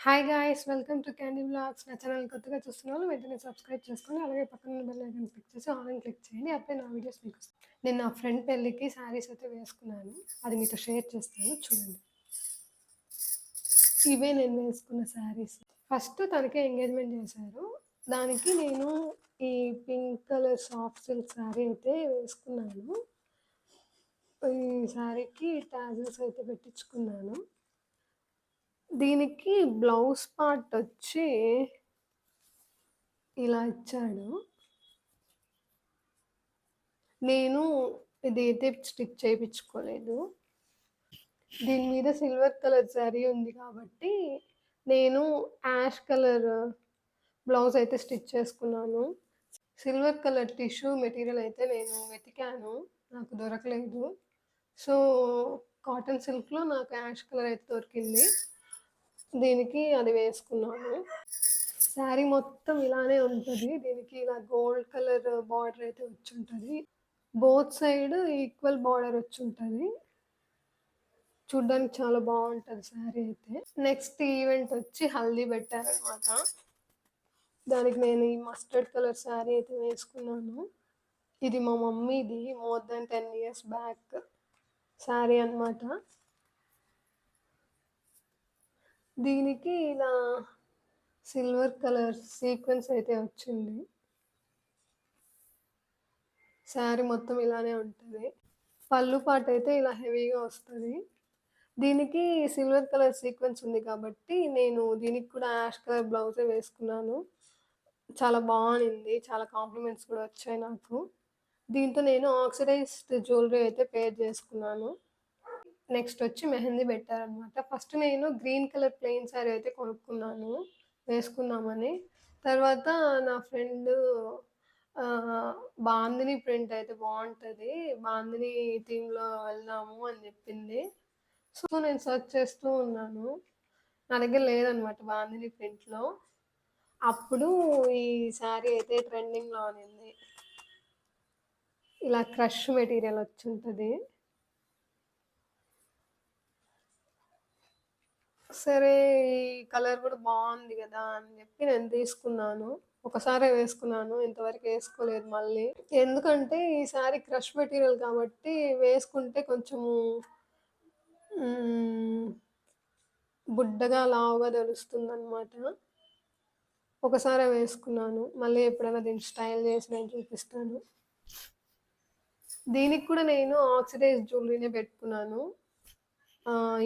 Hi guys! Welcome to candy vlogs. నా channel కొత్తగా చూస్తున్న వాళ్ళు వెంటనే సబ్స్క్రైబ్ చేసుకొని, అలాగే పక్కన ఉన్న బెల్ ఐకాన్ క్లిక్ చేసి ఆల్ అని క్లిక్ చేయండి. అప్పుడే నా వీడియోస్ మీకొస్తాయి. నేను నా ఫ్రెండ్ పెళ్ళికి శారీస్ అయితే వేసుకున్నాను. అది మీతో షేర్ చేస్తాను చూడండి. ఇవే నేను వేసుకున్న శారీస్. ఫస్ట్ తనకే ఎంగేజ్మెంట్ చేశారు. దానికి నేను ఈ pink colour soft silk sari అయితే వేసుకున్నాను. ఈ శారీకి టాజిల్స్ అయితే పెట్టించుకున్నాను. దీనికి బ్లౌజ్ పార్ట్ వచ్చి ఇలా ఇచ్చాడు. నేను ఇదైతే స్టిచ్ చేయించుకోలేదు. దీని మీద సిల్వర్ కలర్ శారీ ఉంది కాబట్టి నేను యాష్ కలర్ బ్లౌజ్ అయితే స్టిచ్ చేసుకున్నాను. సిల్వర్ కలర్ టిష్యూ మెటీరియల్ అయితే నేను వెతికాను, నాకు దొరకలేదు. సో కాటన్ సిల్క్లో నాకు యాష్ కలర్ అయితే దొరికింది. దీనికి అది వేసుకున్నాను. శారీ మొత్తం ఇలానే ఉంటుంది. దీనికి ఇలా గోల్డ్ కలర్ బార్డర్ అయితే వచ్చి ఉంటుంది. బోత్ సైడ్ ఈక్వల్ బార్డర్ వచ్చి ఉంటుంది. చూడ్డానికి చాలా బాగుంటుంది శారీ అయితే. నెక్స్ట్ ఈవెంట్ వచ్చి హల్దీ పెట్టారనమాట. దానికి నేను ఈ మస్టర్డ్ కలర్ శారీ అయితే వేసుకున్నాను. ఇది మా మమ్మీది more than 10 years back sari అనమాట. దీనికి ఇలా సిల్వర్ కలర్ సీక్వెన్స్ అయితే వచ్చింది. శారీ మొత్తం ఇలానే ఉంటుంది. పళ్ళు పాట అయితే ఇలా హెవీగా వస్తుంది. దీనికి సిల్వర్ కలర్ సీక్వెన్స్ ఉంది కాబట్టి నేను దీనికి కూడా యాష్ కలర్ బ్లౌజే వేసుకున్నాను. చాలా బాగుంది. చాలా కాంప్లిమెంట్స్ కూడా వచ్చాయి నాకు. దీంతో నేను ఆక్సిడైజ్డ్ జ్యువెలరీ అయితే పేర్ చేసుకున్నాను. నెక్స్ట్ వచ్చి మెహందీ పెట్టారనమాట. ఫస్ట్ నేను గ్రీన్ కలర్ ప్లెయిన్ శారీ అయితే కొనుక్కున్నాను వేసుకుందామని. తర్వాత నా ఫ్రెండ్ బాందిని ప్రింట్ అయితే బాగుంటుంది, బాందిని థీమ్లో వెళ్దాము అని చెప్పింది. సో నేను సెర్చ్ చేస్తూ ఉన్నాను. నా దగ్గర లేదనమాట బాందిని ప్రింట్లో. అప్పుడు ఈ శారీ అయితే ట్రెండింగ్లో ఉంది. ఇలా క్రష్ మెటీరియల్ వచ్చి ఉంటుంది. సరే ఈ కలర్ కూడా బాగుంది కదా అని చెప్పి నేను తీసుకున్నాను. ఒకసారి వేసుకున్నాను, ఇంతవరకు వేసుకోలేదు మళ్ళీ. ఎందుకంటే ఈ శారీ క్రష్ మెటీరియల్ కాబట్టి వేసుకుంటే కొంచెము బుడ్డగా లావుగా తెలుస్తుంది అనమాట. ఒకసారి వేసుకున్నాను, మళ్ళీ ఎప్పుడైనా దీన్ని స్టైల్ చేసి నేను చూపిస్తాను. దీనికి కూడా నేను ఆక్సిడైజ్ జ్యువెలరీనే పెట్టుకున్నాను.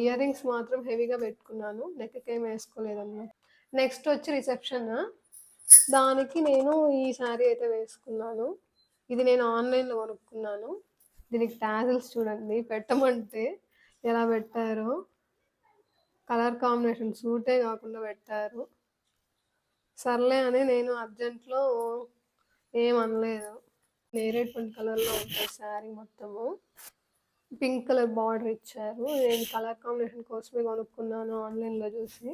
ఇయర్ రింగ్స్ మాత్రం హెవీగా పెట్టుకున్నాను, నెక్కి ఏం వేసుకోలేదన్నమాట. నెక్స్ట్ వచ్చి రిసెప్షన్. దానికి నేను ఈ శారీ అయితే వేసుకున్నాను. ఇది నేను ఆన్లైన్లో కొనుక్కున్నాను. దీనికి టాజిల్స్ చూడండి, పెట్టమంటే ఎలా పెట్టారో. కలర్ కాంబినేషన్ సూటే కాకుండా పెట్టారు. సర్లే అని నేను అర్జెంట్లో ఏమనలేదు. నేరేడు కలర్లో ఉంటుంది శారీ మొత్తము. పింక్ కలర్ బార్డర్ ఇచ్చారు. నేను కలర్ కాంబినేషన్ కోసమే కొనుక్కున్నాను ఆన్లైన్లో చూసి.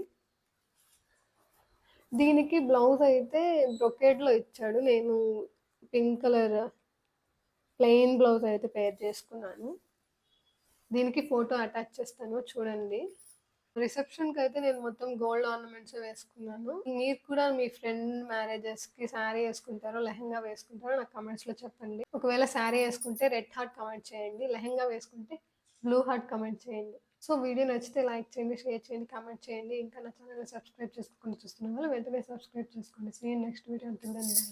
దీనికి బ్లౌజ్ అయితే బ్రొకేడ్లో ఇచ్చాడు. నేను పింక్ కలర్ ప్లెయిన్ బ్లౌజ్ అయితే పేర్ చేసుకున్నాను. దీనికి ఫోటో అటాచ్ చేస్తాను చూడండి. రిసెప్షన్కి అయితే నేను మొత్తం గోల్డ్ ఆర్నమెంట్స్ వేసుకున్నాను. మీరు కూడా మీ ఫ్రెండ్ మ్యారేజెస్కి శారీ వేసుకుంటారో లెహంగా వేసుకుంటారో నాకు కమెంట్స్లో చెప్పండి. ఒకవేళ శారీ వేసుకుంటే రెడ్ హార్ట్ కమెంట్ చేయండి, లెహంగా వేసుకుంటే బ్లూ హార్ట్ కమెంట్ చేయండి. సో వీడియో నచ్చితే లైక్ చేయండి, షేర్ చేయండి, కామెంట్ చేయండి. ఇంకా నా ఛానల్ని సబ్స్క్రైబ్ చేసుకోకుండా చూస్తున్న వాళ్ళు వెంటనే సబ్స్క్రైబ్ చేసుకోండి. See you next video. Until then by.